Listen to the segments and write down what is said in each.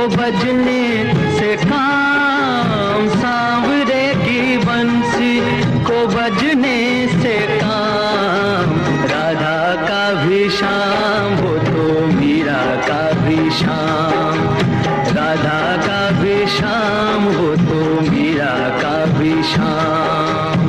बजने से काम, सांवरे की बंसी को बजने से काम। राधा का भी शाम वो तो मीरा का भी शाम, राधा का भी शाम वो तो मीरा का भी शाम।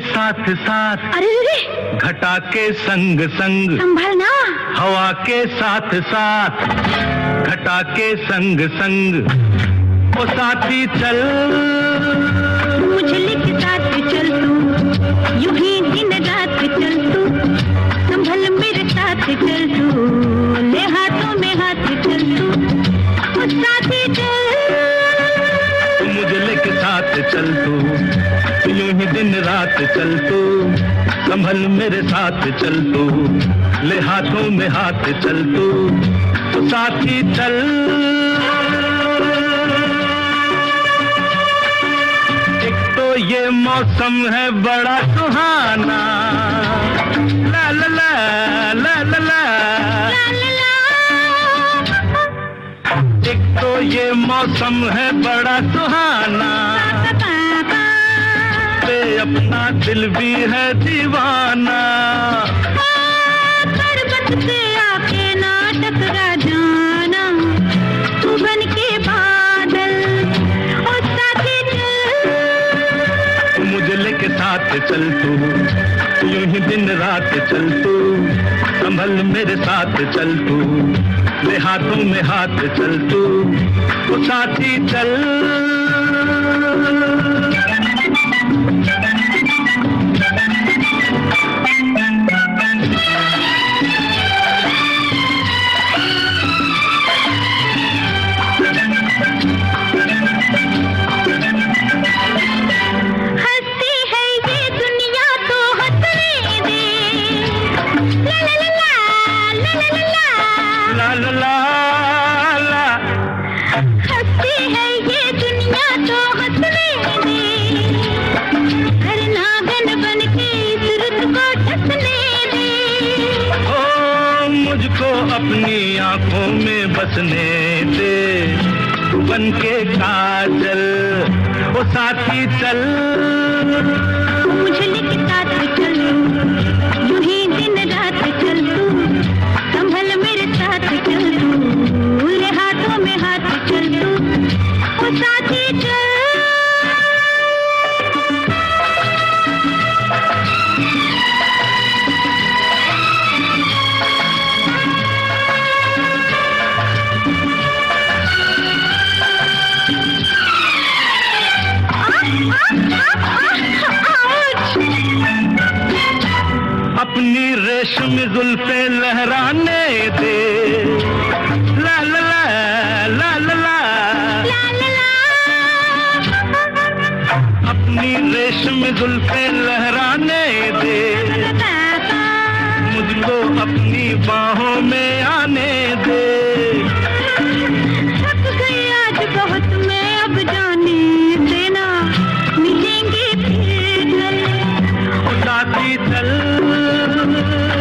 साथ साथ, अरे रे घटा के संग संग, संभलना। हवा के साथ साथ, घटा के संग संग, ओ साथी चल मुझे के साथ चल तू, यूं ही दिन रात चल तू, संभल मेरे साथ चल तू, ले हाथों में हाथ चल तू, ओ साथी चल मुझे लेके साथ चल तू, यूं ही दिन रात चल तू, संभल मेरे साथ चल तू, ले हाथों में हाथ चल तू, तो साथी चल। एक तो ये मौसम है बड़ा सुहाना, ला ला ला ला ला ला, एक तो ये मौसम है बड़ा सुहाना, पे अपना दिल भी है दीवाना। पर्वत पे आके ना टकरा जाना, तू बन के बादल और साथे चल, मुझे लेके साथ चल तू, यूं ही दिन रात चल तू, संभल मेरे साथ चल तू, ले हाथों में हाथ चल तू, वो साथी चल। अपनी आंखों में बसने दे, तू बन के काजल, वो साथी चल, मुझे लेके साथ चल, यूं ही दिन रात चल तू, संभल मेरे साथ चल तू, ले हाथों में हाथ चल तू, वो साथी चल। अपनी रेशमी जुल्फे लहराने दे, ला ला ला ला ला ला, अपनी रेशमी जुल्फे लहराने दे, मुझको अपनी बाहों में आने दे। थक गई आज बहुत मैं, अब जाने देना, मिलेंगे फिर कल, साथी चल,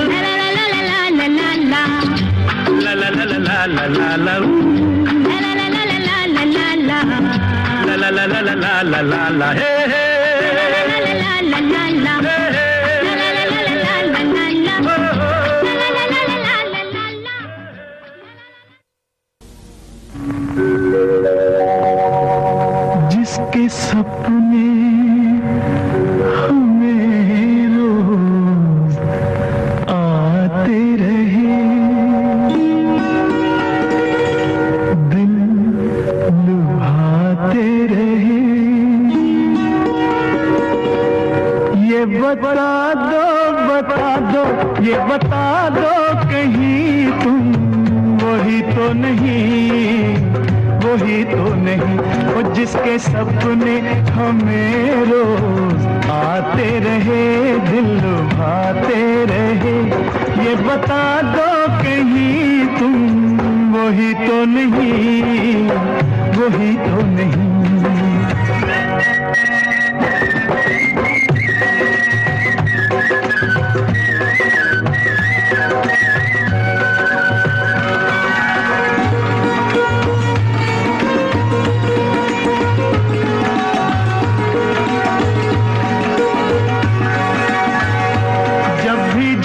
ला ला ला ला ला ला ला ला, ला ला ला ला ला ला ला, ला ला ला ला ला ला ला ला, ला ला ला ला ला ला ला ला, हे हे, ला ला ला ला ला ला ला, ला ला ला ला ला ला ला, ला ला ला ला ला ला। जिसके सपने हमें रोज आते रहे, दिल लुभाते रहे, ये बता दो, ये बता दो कहीं तुम वही तो नहीं, वही तो नहीं, वो जिसके सपने हमें रोज आते रहे, दिल लुभाते रहे, ये बता दो कहीं तुम वही तो नहीं, वही तो नहीं।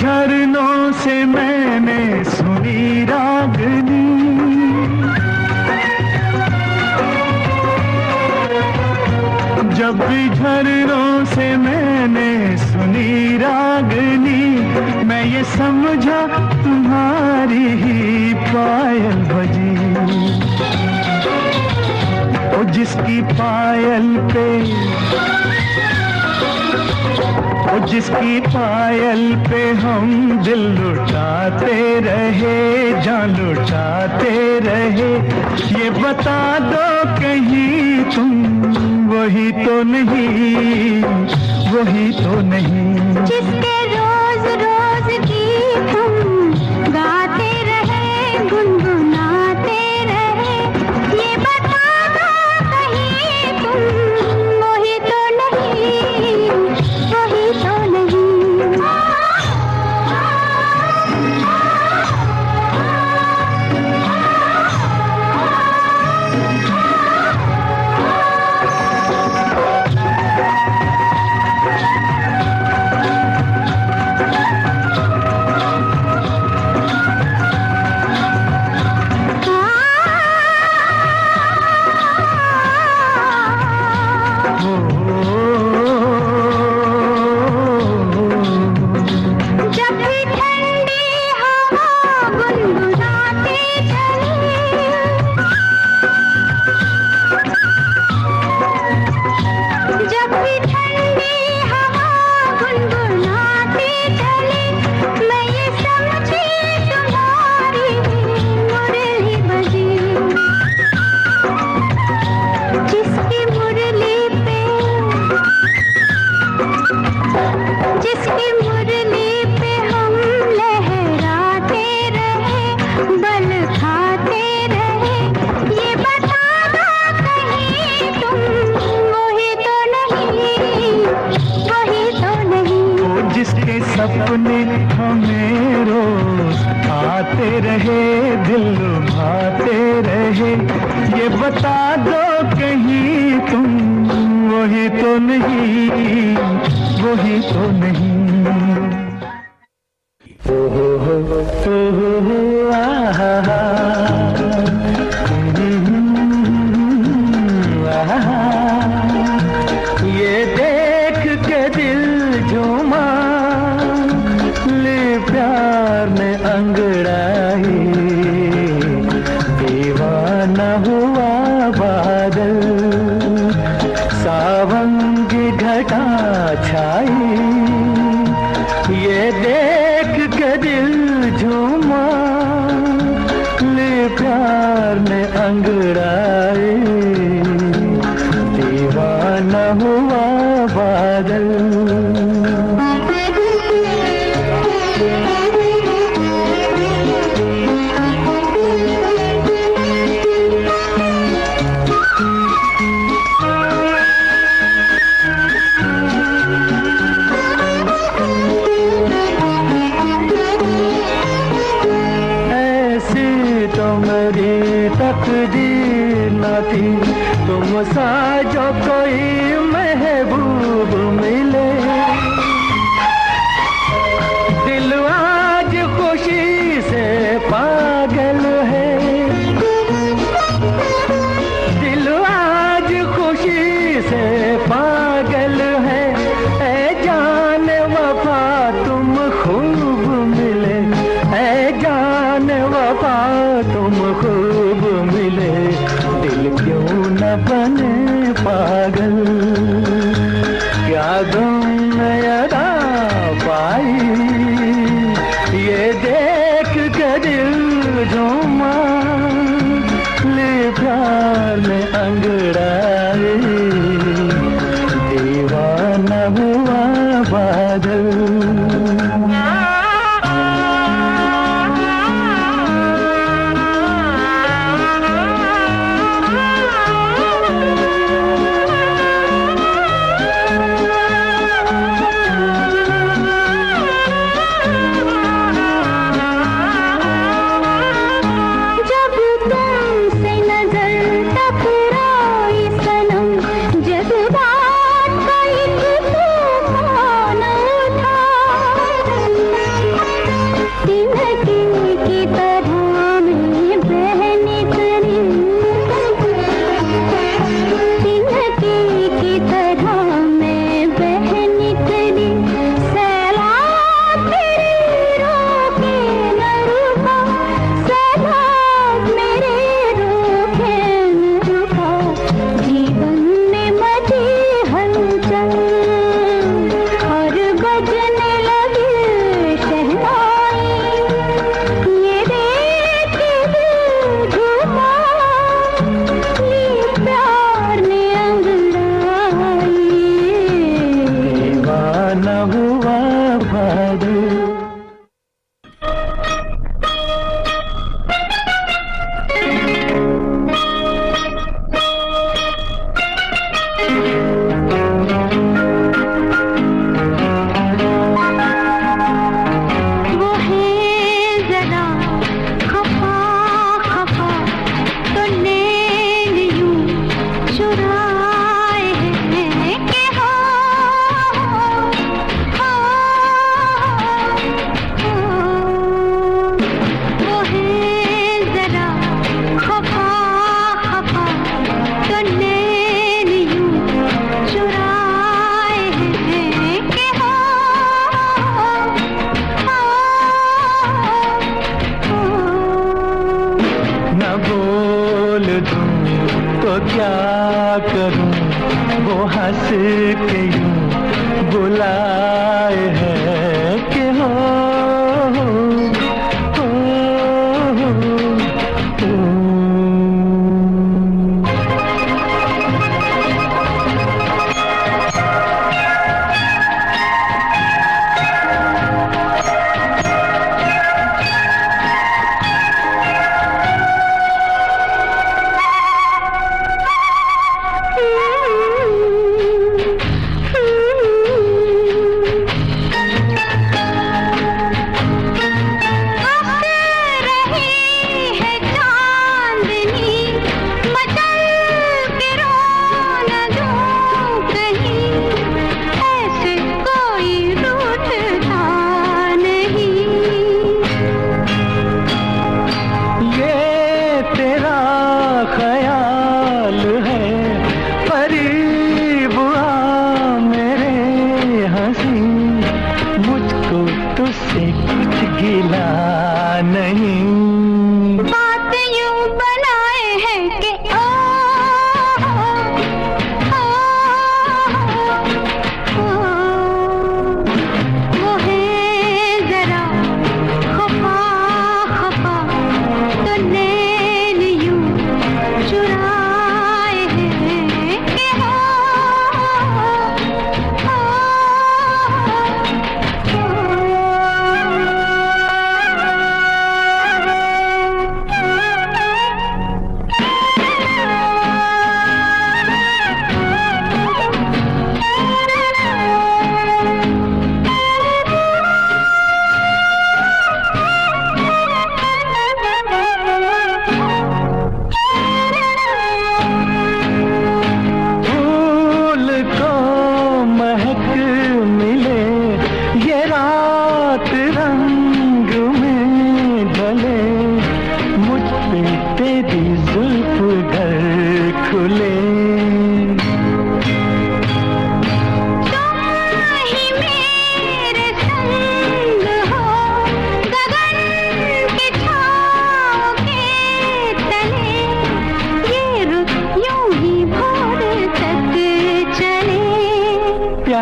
झरनों से मैंने सुनी रागनी, जब भी झरनों से मैंने सुनी रागनी, मैं ये समझा तुम्हारी ही पायल बजी, ओ जिसकी पायल पे, ओ जिसकी पायल पे हम दिल लुटाते रहे, जान लुटाते रहे, ये बता दो कहीं तुम वही तो नहीं, वही तो नहीं, जिसके रोज रोज गीत हम गाते रहे, गुनगुनाते रहे, ये बता दो कहीं तुम वही तो नहीं, जिसकी मुरली पे हम लहराते रहे, बल खाते रहे, ये बता दो कहीं तुम वही तो नहीं, वही तो नहीं। वो जिसके सपने हमें रोज आते रहे, दिल लुभाते रहे, ये बता दो कहीं तुम वही तो नहीं, वही तो नहीं। ओ हो आहा हा, आहा, ये देख के दिल झूमा, ले प्यार में अंगड़ाई, दीवाना हुआ बादल, सावन की घटा छाई, ये देख के दिल झूमा, ले प्यार में अंगड़ाई, दीवाना हुआ बादल। तकदीर न थी तुम सा जो कोई महबूब मिले, दिल आज खुशी से पागल है, दिल आज खुशी से पागल है, ऐ जान वफा तुम खूब मिले, ऐ जान वफा तुम खूब मिले, दिल क्यों न बने पागल, क्या तुम अदा पाई, ये देख के दिल झूमा, ले प्यार में अंगड़ाई, दीवाना हुआ बादल।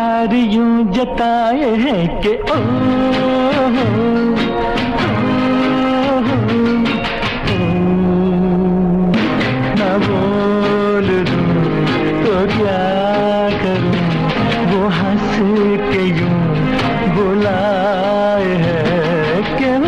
प्यार यूं जताए हैं कि ओ ना बोल दूं तो क्या करूं, वो हंस के यूं बुलाए हैं कि ओ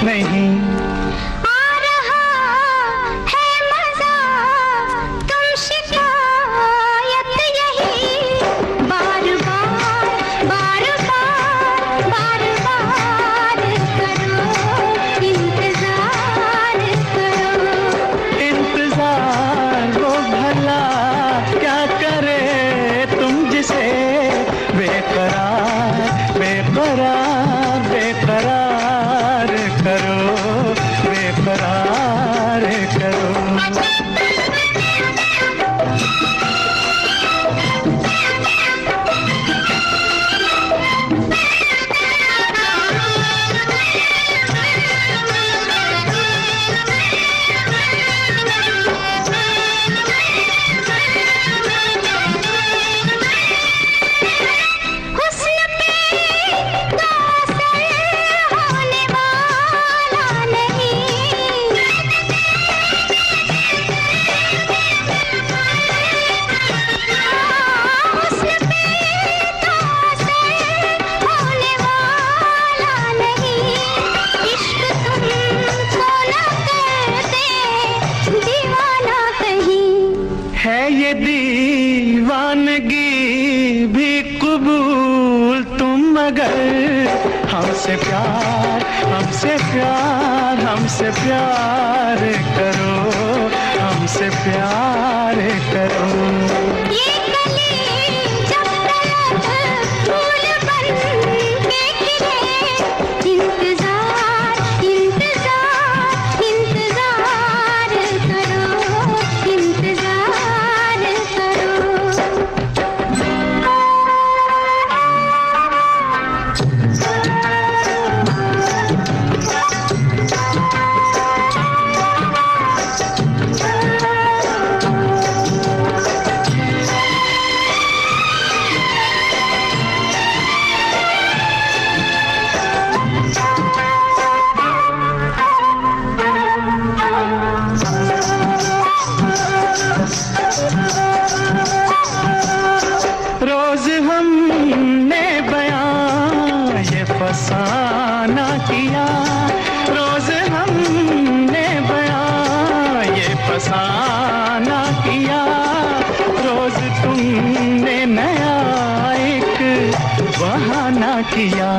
नहीं आ रहा है मजा, तुम शिकायत यही बार बार बार बार बार बार करो, इंतजार करो। इंतजार वो भला क्या करे तुम जिसे बेकरार बेकरार बेकरार करो, बेकरार करो। ये दीवानगी भी कबूल तुम मगर हमसे हमसे प्यार करो, हमसे प्यार करो। ये कली जब तलक फूल बन के खिले, इंतजार इंतजार इंतजार करो, इंतजार करो। रोज हमने बयां ये फसाना किया, रोज हमने बयां ये फसाना किया, रोज तुमने नया एक बहाना किया।